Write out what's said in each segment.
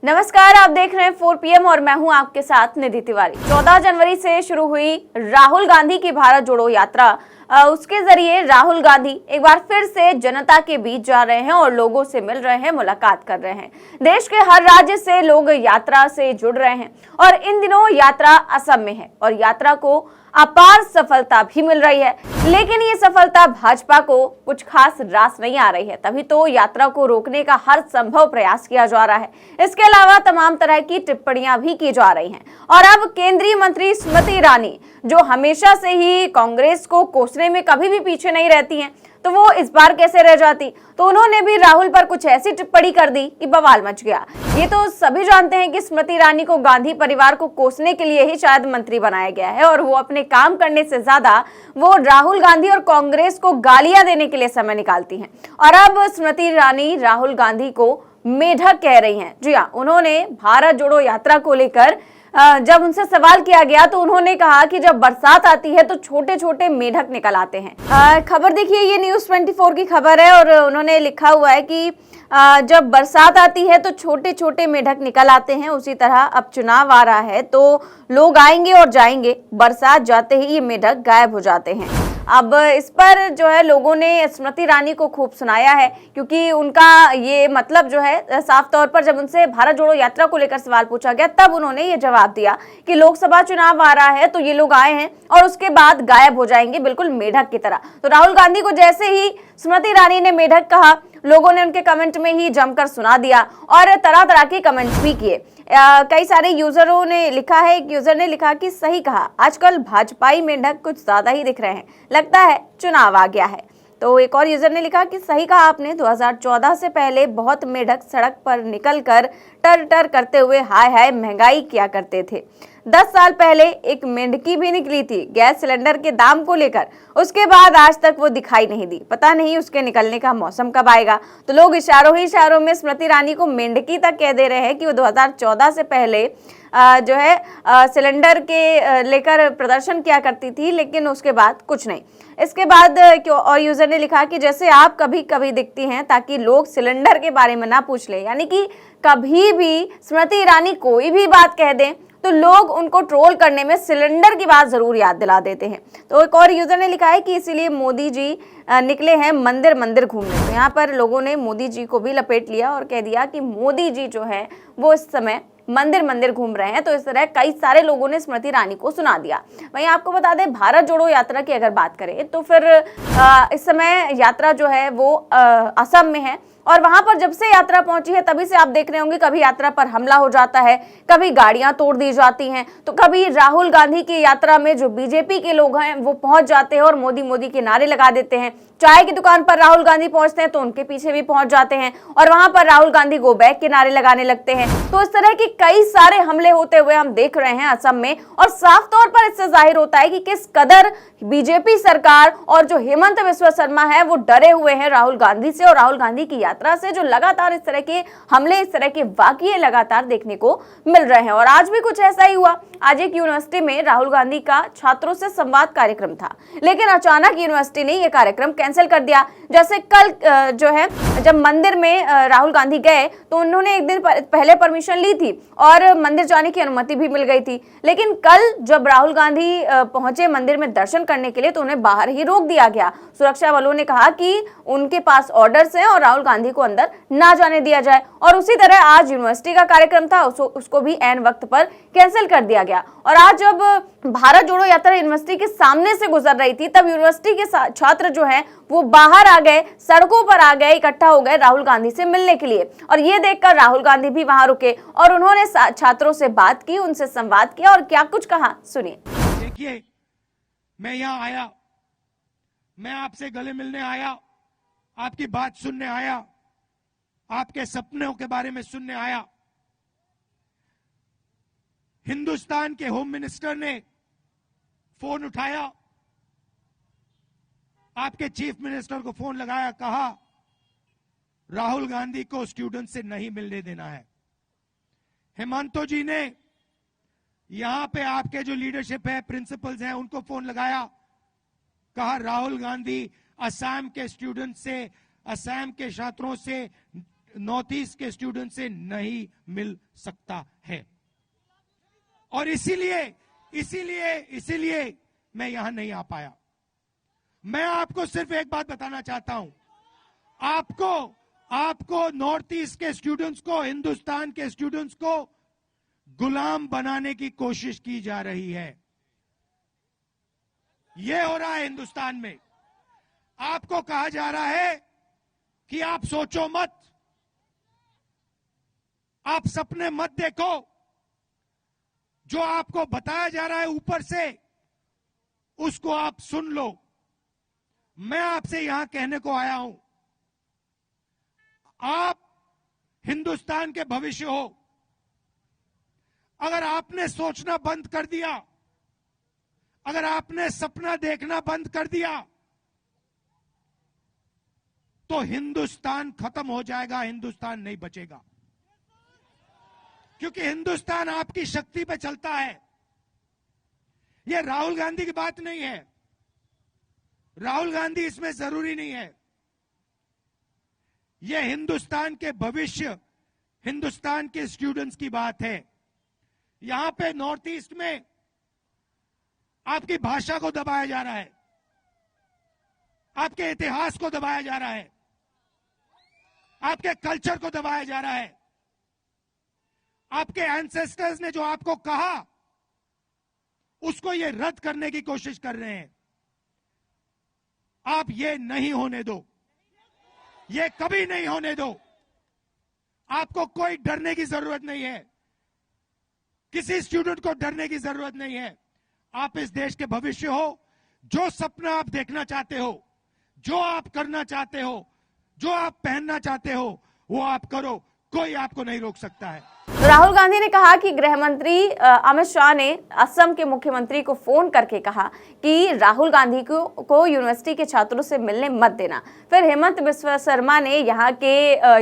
नमस्कार, आप देख रहे हैं 4 PM और मैं हूं आपके साथ निधि तिवारी। 14 जनवरी से शुरू हुई राहुल गांधी की भारत जोड़ो यात्रा, उसके जरिए राहुल गांधी एक बार फिर से जनता के बीच जा रहे हैं और लोगों से मिल रहे हैं, मुलाकात कर रहे हैं। देश के हर राज्य से लोग यात्रा से जुड़ रहे हैं और इन दिनों यात्रा असम में है और यात्रा को अपार सफलता भी मिल रही है। लेकिन ये सफलता भाजपा को कुछ खास रास नहीं आ रही है, तभी तो यात्रा को रोकने का हर संभव प्रयास किया जा रहा है। इसके अलावा तमाम तरह की टिप्पणियां भी की जा रही हैं और अब केंद्रीय मंत्री स्मृति ईरानी, जो हमेशा से ही कांग्रेस को कोसने में कभी भी पीछे नहीं रहती हैं, तो वो इस बार कैसे रह जाती। तो उन्होंने भी राहुल पर कुछ ऐसी टिप्पणी कर दी कि बवाल मच गया। ये तो सभी जानते हैं कि स्मृति ईरानी को गांधी परिवार को कोसने के लिए ही शायद मंत्री बनाया गया है और वो अपने काम करने से ज्यादा वो राहुल गांधी और कांग्रेस को गालियां देने के लिए समय निकालती हैं। और अब स्मृति ईरानी राहुल गांधी को मेढक कह रही हैं। जी हाँ, उन्होंने भारत जोड़ो यात्रा को लेकर जब उनसे सवाल किया गया तो उन्होंने कहा कि जब बरसात आती है तो छोटे छोटे मेढक निकल आते हैं। खबर देखिए, ये न्यूज़ 24 की खबर है और उन्होंने लिखा हुआ है कि जब बरसात आती है तो छोटे छोटे मेढक निकल आते हैं, उसी तरह अब चुनाव आ रहा है तो लोग आएंगे और जाएंगे, बरसात जाते ही ये मेढक गायब हो जाते हैं। अब इस पर जो है लोगों ने स्मृति ईरानी को खूब सुनाया है, क्योंकि उनका ये मतलब जो है साफ तौर पर जब उनसे भारत जोड़ो यात्रा को लेकर सवाल पूछा गया तब उन्होंने ये जवाब दिया कि लोकसभा चुनाव आ रहा है तो ये लोग आए हैं और उसके बाद गायब हो जाएंगे, बिल्कुल मेढक की तरह। तो राहुल गांधी को जैसे ही स्मृति ईरानी ने मेढक कहा, लोगों ने उनके कमेंट में ही जमकर सुना दिया और तरह तरह के कमेंट्स भी किए। कई सारे यूजरों ने लिखा है, एक यूजर ने लिखा कि सही कहा, आजकल भाजपाई मेढक कुछ ज्यादा ही दिख रहे हैं, लगता है चुनाव आ गया है। तो एक और यूजर ने लिखा कि सही कहा आपने, 2014 से पहले बहुत मेढक सड़क पर निकलकर टर टर करते हुए हाय हाय महंगाई किया करते थे। 10 साल पहले एक मेंढकी भी निकली थी गैस सिलेंडर के दाम को लेकर, उसके बाद आज तक वो दिखाई नहीं दी, पता नहीं उसके निकलने का मौसम कब आएगा। तो लोग इशारों ही इशारों में स्मृति ईरानी को मेंढकी तक कह दे रहे हैं कि वो 2014 से पहले जो है सिलेंडर के लेकर प्रदर्शन किया करती थी, लेकिन उसके बाद कुछ नहीं। इसके बाद और यूजर ने लिखा कि जैसे आप कभी कभी दिखती हैं ताकि लोग सिलेंडर के बारे में ना पूछ ले, यानी कि कभी भी स्मृति ईरानी कोई भी बात कह दें तो लोग उनको ट्रोल करने में सिलेंडर की बात जरूर याद दिला देते हैं। तो एक और यूजर ने लिखा है कि इसीलिए मोदी जी निकले हैं मंदिर मंदिर घूमने। तो यहाँ पर लोगों ने मोदी जी को भी लपेट लिया और कह दिया कि मोदी जी जो है वो इस समय मंदिर मंदिर घूम रहे हैं। तो इस तरह कई सारे लोगों ने स्मृति ईरानी को सुना दिया। वहीं आपको बता दें, भारत जोड़ो यात्रा की अगर बात करें तो फिर इस समय यात्रा जो है वो असम में है और वहां पर जब से यात्रा पहुंची है तभी से आप देख रहे होंगे कभी यात्रा पर हमला हो जाता है, कभी गाड़ियां तोड़ दी जाती हैं, तो कभी राहुल गांधी की यात्रा में जो बीजेपी के लोग हैं वो पहुंच जाते हैं और मोदी मोदी के नारे लगा देते हैं। चाय की दुकान पर राहुल गांधी पहुंचते हैं तो उनके पीछे भी पहुंच जाते हैं और वहां पर राहुल गांधी गो बैक के नारे लगाने लगते हैं। तो इस तरह की कई सारे हमले होते हुए हम देख रहे हैं असम में और साफ तौर पर इससे जाहिर होता है कि किस कदर बीजेपी सरकार और जो हेमंत बिस्वा शर्मा है वो डरे हुए हैं राहुल गांधी से और राहुल गांधी की यात्रा से, जो लगातार इस तरह के हमले, इस तरह के वाकये लगातार देखने को मिल रहे हैं। और आज भी कुछ ऐसा ही हुआ। आज एक यूनिवर्सिटी में राहुल गांधी का छात्रों से संवाद कार्यक्रम था, लेकिन अचानक यूनिवर्सिटी ने यह कार्यक्रम कैंसिल कर दिया। जैसे कल जो है जब मंदिर में राहुल गांधी गए तो उन्होंने एक दिन पहले परमिशन ली थी और मंदिर जाने की अनुमति भी मिल गई थी, लेकिन कल जब राहुल गांधी पहुंचे मंदिर में दर्शन करने के लिए तो उन्हें बाहर ही रोक दिया गया। सुरक्षा वालों ने कहा कि उनके पास ऑर्डर्स हैं और राहुल गांधी को अंदर ना जाने दिया जाए। और उसी तरह आज यूनिवर्सिटी का कार्यक्रम था, उसको भी ऐन वक्त पर कैंसिल कर दिया गया। और आज जब भारत जोड़ो यात्रा यूनिवर्सिटी के सामने से गुजर रही थी तब यूनिवर्सिटी के छात्र जो हैं वो बाहर आ गए, सड़कों पर आ गए, इकट्ठा हो गए राहुल गांधी से मिलने के लिए। और ये देखकर राहुल गांधी भी वहां रुके और उन्होंने छात्रों से बात की, उनसे संवाद किया और क्या कुछ कहा, सुनिए। देखिए, मैं यहाँ आया, मैं आपसे गले मिलने आया, आपकी बात सुनने आया, आपके सपनों के बारे में सुनने आया। हिंदुस्तान के होम मिनिस्टर ने फोन उठाया, आपके चीफ मिनिस्टर को फोन लगाया, कहा राहुल गांधी को स्टूडेंट से नहीं मिलने देना है। हेमंतो जी ने यहां पे आपके जो लीडरशिप है, प्रिंसिपल्स हैं, उनको फोन लगाया, कहा राहुल गांधी असम के स्टूडेंट से, असम के छात्रों से नॉर्थ ईस्ट के स्टूडेंट से नहीं मिल सकता है। और इसीलिए मैं यहां नहीं आ पाया। मैं आपको सिर्फ एक बात बताना चाहता हूं, आपको नॉर्थ ईस्ट के स्टूडेंट्स को, हिंदुस्तान के स्टूडेंट्स को गुलाम बनाने की कोशिश की जा रही है। यह हो रहा है हिंदुस्तान में। आपको कहा जा रहा है कि आप सोचो मत, आप सपने मत देखो। जो आपको बताया जा रहा है ऊपर से, उसको आप सुन लो। मैं आपसे यहां कहने को आया हूं, आप हिंदुस्तान के भविष्य हो। अगर आपने सोचना बंद कर दिया, अगर आपने सपना देखना बंद कर दिया, तो हिंदुस्तान खत्म हो जाएगा, हिंदुस्तान नहीं बचेगा। क्योंकि हिंदुस्तान आपकी शक्ति पे चलता है। यह राहुल गांधी की बात नहीं है, राहुल गांधी इसमें जरूरी नहीं है। यह हिंदुस्तान के भविष्य, हिंदुस्तान के स्टूडेंट्स की बात है। यहां पे नॉर्थ ईस्ट में आपकी भाषा को दबाया जा रहा है, आपके इतिहास को दबाया जा रहा है, आपके कल्चर को दबाया जा रहा है। आपके एंसेस्टर्स ने जो आपको कहा, उसको ये रद्द करने की कोशिश कर रहे हैं। आप ये नहीं होने दो, ये कभी नहीं होने दो। आपको कोई डरने की जरूरत नहीं है, किसी स्टूडेंट को डरने की जरूरत नहीं है। आप इस देश के भविष्य हो। जो सपना आप देखना चाहते हो, जो आप करना चाहते हो, जो आप पहनना चाहते हो, वो आप करो, कोई आपको नहीं रोक सकता है। राहुल गांधी ने कहा कि गृह मंत्री अमित शाह ने असम के मुख्यमंत्री को फोन करके कहा कि राहुल गांधी को यूनिवर्सिटी के छात्रों से मिलने मत देना। फिर हेमंत बिस्वा शर्मा ने यहाँ के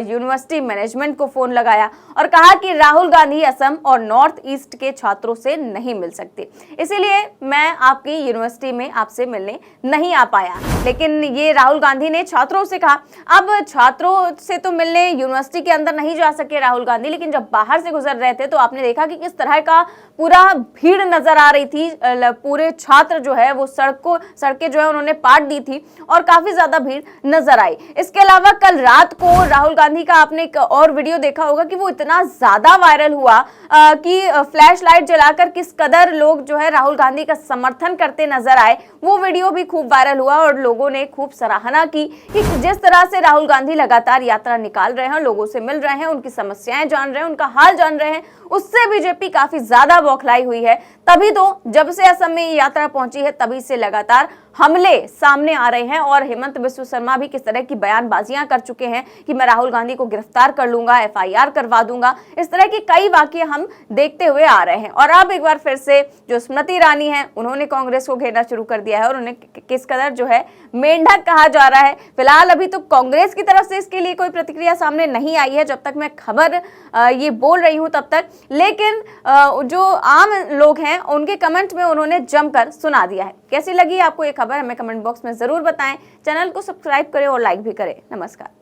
यूनिवर्सिटी मैनेजमेंट को फोन लगाया और कहा कि राहुल गांधी असम और नॉर्थ ईस्ट के छात्रों से नहीं मिल सकते, इसीलिए मैं आपकी यूनिवर्सिटी में आपसे मिलने नहीं आ पाया। लेकिन ये राहुल गांधी ने छात्रों से कहा। अब छात्रों से तो मिलने यूनिवर्सिटी के अंदर नहीं जा सके राहुल गांधी, लेकिन जब बाहर से गुजर रहे थे तो आपने देखा कि किस तरह का पूरा भीड़ नजर आ रही थी। पूरे छात्र जो है वो सड़कें जो है उन्होंने पाट दी थी और काफी ज्यादा भीड़ नजर आई। इसके अलावा कल रात को राहुल गांधी का आपने एक और वीडियो देखा होगा कि वो इतना ज्यादा वायरल हुआ कि फ्लैश लाइट जलाकर किस कदर लोग जो है राहुल गांधी का समर्थन करते नजर आए। वो वीडियो भी खूब वायरल हुआ और लोगों ने खूब सराहना की कि जिस तरह से राहुल गांधी लगातार यात्रा निकाल रहे हैं, लोगों से मिल रहे हैं, उनकी समस्याएं जान रहे हैं, उनका हाल जान रहे हैं, उससे बीजेपी काफी ज्यादा बौखलाई हुई है। तभी तो जब से असम में ये यात्रा पहुंची है, तभी से लगातार हमले सामने आ रहे हैं और हेमंत बिस्वा शर्मा भी किस तरह की बयानबाजियां कर चुके हैं कि मैं राहुल गांधी को गिरफ्तार कर लूंगा, FIR करवा दूंगा। इस तरह के कई वाकये हम देखते हुए आ रहे हैं। और अब एक बार फिर से जो स्मृति ईरानी है, उन्होंने कांग्रेस को घेरना शुरू कर दिया है और उन्हें किस कदर जो है मेंढक कहा जा रहा है। फिलहाल अभी तो कांग्रेस की तरफ से इसके लिए कोई प्रतिक्रिया सामने नहीं आई है, जब तक मैं खबर ये बोल रही हूं तब तक। लेकिन जो आम लोग हैं उनके कमेंट में उन्होंने जमकर सुना दिया है। कैसी लगी आपको ये खबर, हमें कमेंट बॉक्स में जरूर बताएं। चैनल को सब्सक्राइब करें और लाइक भी करें। नमस्कार।